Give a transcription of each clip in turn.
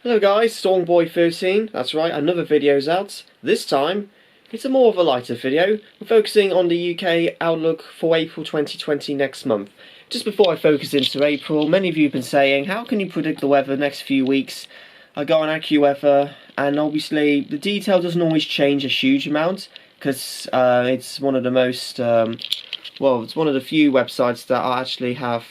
Hello guys, Stormboy13, that's right, another video's out. This time, it's a more of a lighter video. We're focusing on the UK outlook for April 2020 next month. Just before I focus into April, many of you have been saying, how can you predict the weather the next few weeks? I go on AccuWeather, and obviously the detail doesn't always change a huge amount, because it's one of the most, it's one of the few websites that actually have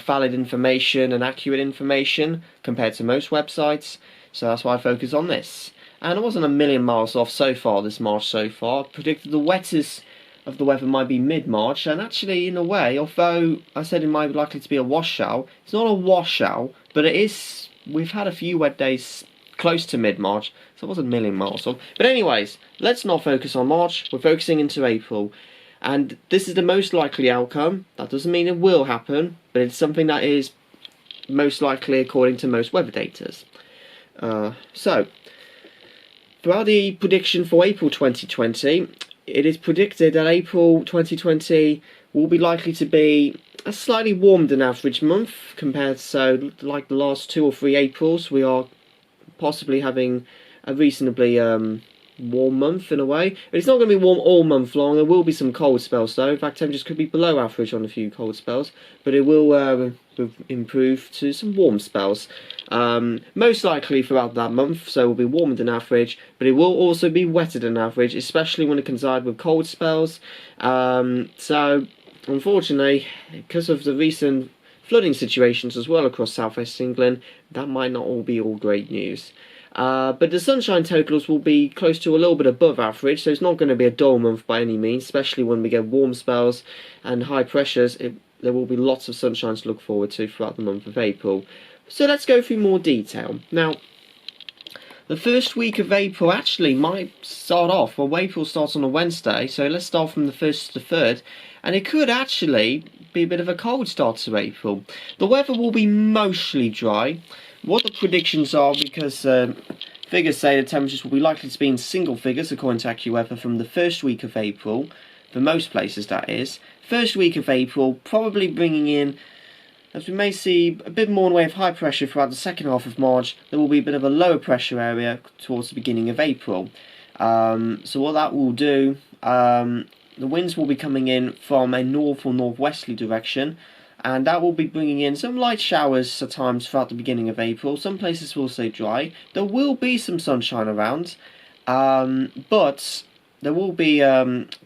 valid information and accurate information compared to most websites, so that's why I focus on this. And I wasn't a million miles off so far this March so far. I predicted the wettest of the weather might be mid-March, and actually in a way, although I said it might be likely to be a washout, it's not a washout, but it is. We've had a few wet days close to mid-March, so I wasn't a million miles off. But anyways, let's not focus on March, we're focusing into April. And this is the most likely outcome. That doesn't mean it will happen, but it's something that is most likely according to most weather daters. So, throughout the prediction for April 2020, it is predicted that April 2020 will be likely to be a slightly warmer than average month compared to, like, the last 2 or 3 Aprils. We are possibly having a reasonably warm month in a way, but it's not going to be warm all month long. There will be some cold spells though. In fact, temperatures could be below average on a few cold spells, but it will improve to some warm spells, most likely throughout that month. So it will be warmer than average, but it will also be wetter than average, especially when it coincides with cold spells. So unfortunately, because of the recent flooding situations as well across southwest England, that might not all be all great news. But the sunshine totals will be close to a little bit above average, so it's not going to be a dull month by any means, especially when we get warm spells and high pressures. There will be lots of sunshine to look forward to throughout the month of April. So let's go through more detail. Now, the first week of April actually might start off, well, April starts on a Wednesday, so let's start from the 1st to the 3rd, and it could actually be a bit of a cold start to April. The weather will be mostly dry. What the predictions are, because figures say the temperatures will be likely to be in single figures according to AccuWeather from the first week of April, for most places that is. First week of April, probably bringing in, as we may see, a bit more in the way of high pressure throughout the second half of March. There will be a bit of a lower pressure area towards the beginning of April. So what that will do, the winds will be coming in from a north or northwesterly direction, and that will be bringing in some light showers at times throughout the beginning of April. Some places will stay dry. There will be some sunshine around, but there will be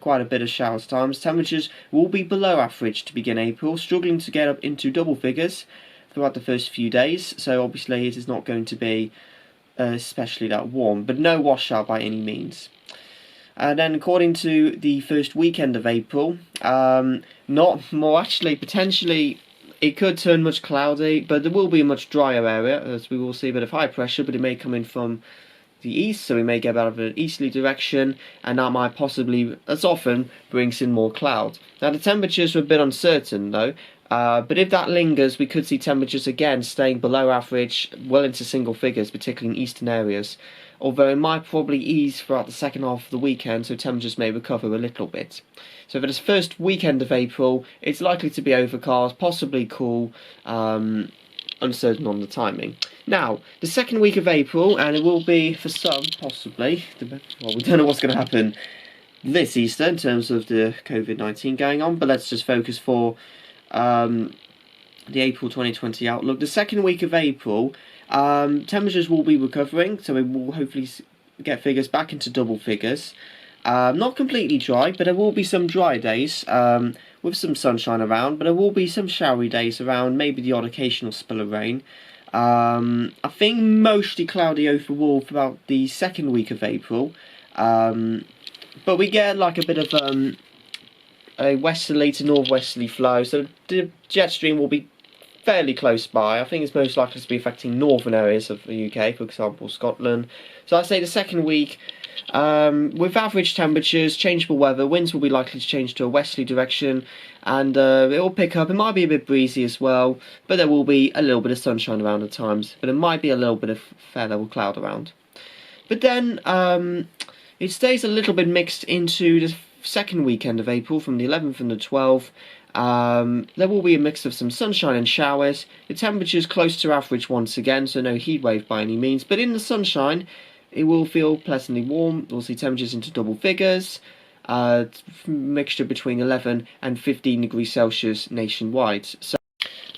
quite a bit of showers at times. Temperatures will be below average to begin April, struggling to get up into double figures throughout the first few days. So obviously it is not going to be especially that warm, but no washout by any means. And then according to the first weekend of April, potentially it could turn much cloudy, but there will be a much drier area, as we will see a bit of high pressure, but it may come in from the east, so we may get out of an easterly direction, and that might possibly, as often, brings in more cloud. Now the temperatures are a bit uncertain though, but if that lingers, we could see temperatures again staying below average, well into single figures, particularly in eastern areas. Although it might probably ease throughout the second half of the weekend, so temperatures may recover a little bit. So for this first weekend of April, it's likely to be overcast, possibly cool, uncertain on the timing. Now, the second week of April, and it will be for some, possibly, well, we don't know what's going to happen this Easter in terms of the COVID-19 going on, but let's just focus for the April 2020 outlook. The second week of April, temperatures will be recovering, so we will hopefully get figures back into double figures. Not completely dry, but there will be some dry days with some sunshine around, but there will be some showery days around, maybe the odd occasional spill of rain. I think mostly cloudy overall throughout the second week of April, but we get like a bit of a westerly to northwesterly flow, so the jet stream will be fairly close by. I think it's most likely to be affecting northern areas of the UK, for example Scotland. So I'd say the second week, with average temperatures, changeable weather, winds will be likely to change to a westerly direction, and it will pick up. It might be a bit breezy as well, but there will be a little bit of sunshine around at times, but it might be a little bit of fair level cloud around. But then it stays a little bit mixed into the second weekend of April, from the 11th and the 12th. There will be a mix of some sunshine and showers. The temperature's close to average once again, so no heat wave by any means. But in the sunshine, it will feel pleasantly warm. We'll see temperatures into double figures. Mixture between 11 and 15 degrees Celsius nationwide. So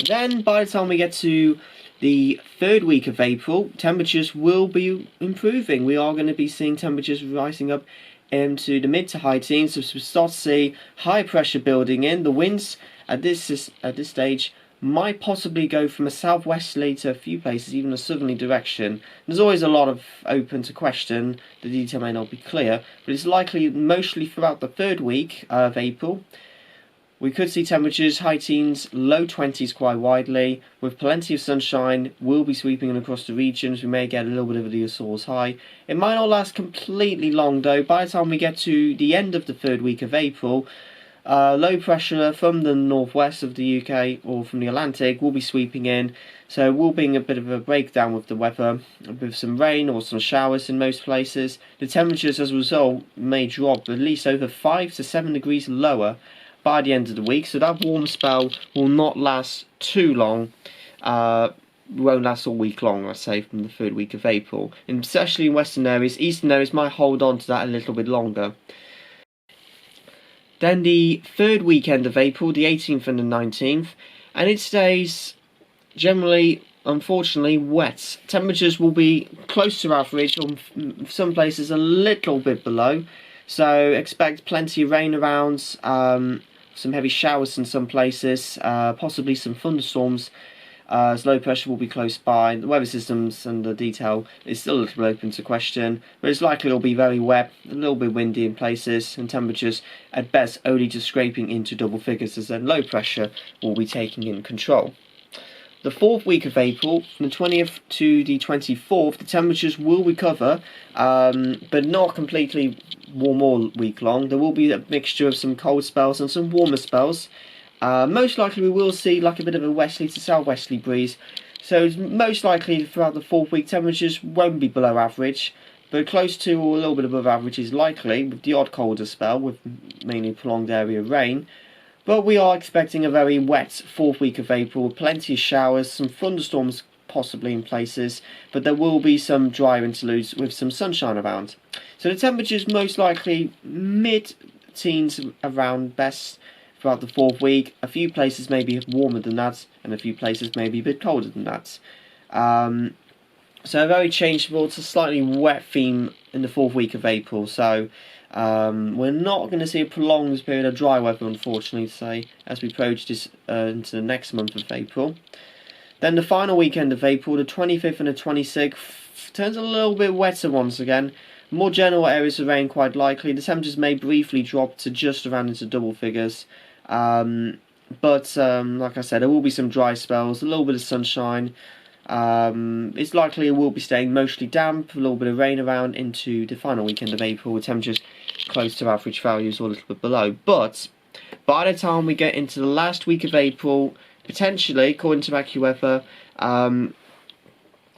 then by the time we get to the third week of April, temperatures will be improving. We are going to be seeing temperatures rising up into the mid to high teens. So we start to see high pressure building in. The winds at this stage might possibly go from a southwesterly to a few places even a southerly direction. There's always a lot of open to question. The detail may not be clear, but it's likely mostly throughout the third week of April. We could see temperatures high teens, low 20s quite widely, with plenty of sunshine will be sweeping across the regions. We may get a little bit of a source high. It might not last completely long though. By the time we get to the end of the third week of April, low pressure from the northwest of the UK or from the Atlantic will be sweeping in, so we'll be a bit of a breakdown with the weather, with some rain or some showers in most places. The temperatures as a result may drop at least over 5 to 7 degrees lower by the end of the week, so that warm spell will not last too long. Won't last all week long, I say, from the third week of April, and especially in western areas. Eastern areas might hold on to that a little bit longer. Then the third weekend of April, the 18th and the 19th, and it stays generally, unfortunately, wet. Temperatures will be close to average, or some places a little bit below, so expect plenty of rain around, some heavy showers in some places, possibly some thunderstorms, as low pressure will be close by. The weather systems and the detail is still a little open to question, but it's likely it'll be very wet, a little bit windy in places, and temperatures at best only just scraping into double figures, as then low pressure will be taking in control. The fourth week of April, from the 20th to the 24th, the temperatures will recover, but not completely warm all week long. There will be a mixture of some cold spells and some warmer spells. Most likely we will see like a bit of a westerly to southwesterly breeze, so it's most likely throughout the fourth week temperatures won't be below average, but close to or a little bit above average is likely, with the odd colder spell with mainly prolonged area of rain. But we are expecting a very wet fourth week of April, with plenty of showers, some thunderstorms possibly in places, but there will be some drier interludes with some sunshine around. So the temperatures most likely mid-teens around best throughout the fourth week. A few places may be warmer than that, and a few places may be a bit colder than that. So a very changeable to slightly wet theme in the fourth week of April. So we're not going to see a prolonged period of dry weather, unfortunately, say, as we approach this into the next month of April. Then the final weekend of April, the 25th and the 26th, turns a little bit wetter once again. More general areas of rain quite likely. The temperatures may briefly drop to just around into double figures. But like I said, there will be some dry spells, a little bit of sunshine. It's likely it will be staying mostly damp, a little bit of rain around into the final weekend of April, with temperatures close to average values or a little bit below. But by the time we get into the last week of April, potentially, according to AccuWeather,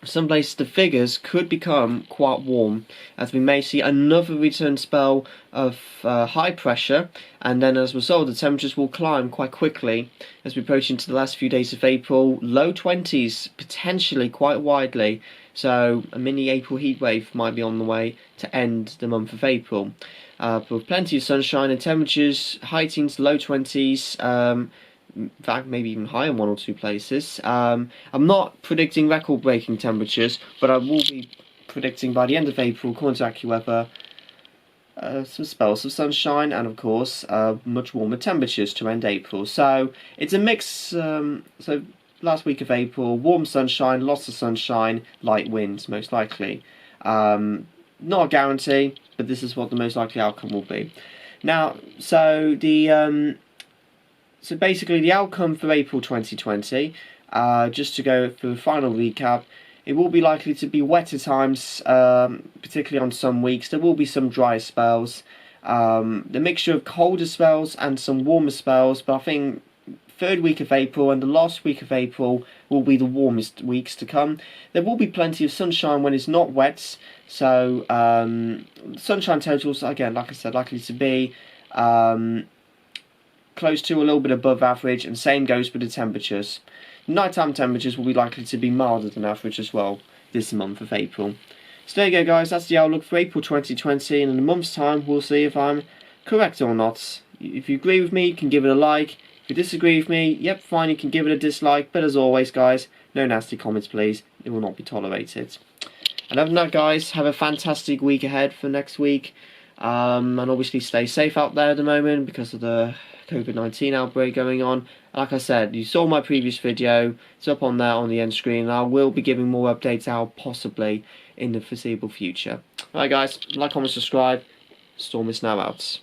some places the figures could become quite warm, as we may see another return spell of high pressure, and then as a result the temperatures will climb quite quickly as we approach into the last few days of April. Low 20s potentially quite widely, so a mini April heatwave might be on the way to end the month of April, with plenty of sunshine and temperatures high teens to low 20s. In fact, maybe even higher in one or two places. I'm not predicting record-breaking temperatures, but I will be predicting by the end of April, according to AccuWeather, some spells of sunshine and, of course, much warmer temperatures to end April. So it's a mix. So last week of April, warm sunshine, lots of sunshine, light winds, most likely. Not a guarantee, but this is what the most likely outcome will be. Now, so the So basically the outcome for April 2020, just to go through a final recap, it will be likely to be wetter times, particularly on some weeks. There will be some drier spells, the mixture of colder spells and some warmer spells, but I think third week of April and the last week of April will be the warmest weeks to come. There will be plenty of sunshine when it's not wet, so sunshine totals, again, like I said, likely to be close to a little bit above average, and same goes for the temperatures. Nighttime temperatures will be likely to be milder than average as well this month of April. So there you go guys, that's the outlook for April 2020, and in a month's time we'll see if I'm correct or not. If you agree with me, you can give it a like. If you disagree with me, yep, fine, you can give it a dislike, but as always guys, no nasty comments please, it will not be tolerated. And other than that guys, have a fantastic week ahead for next week, and obviously stay safe out there at the moment because of the COVID-19 outbreak going on. Like I said, you saw my previous video, it's up on there on the end screen, and I will be giving more updates out possibly in the foreseeable future. Alright guys, like, comment, subscribe, Storm is now out.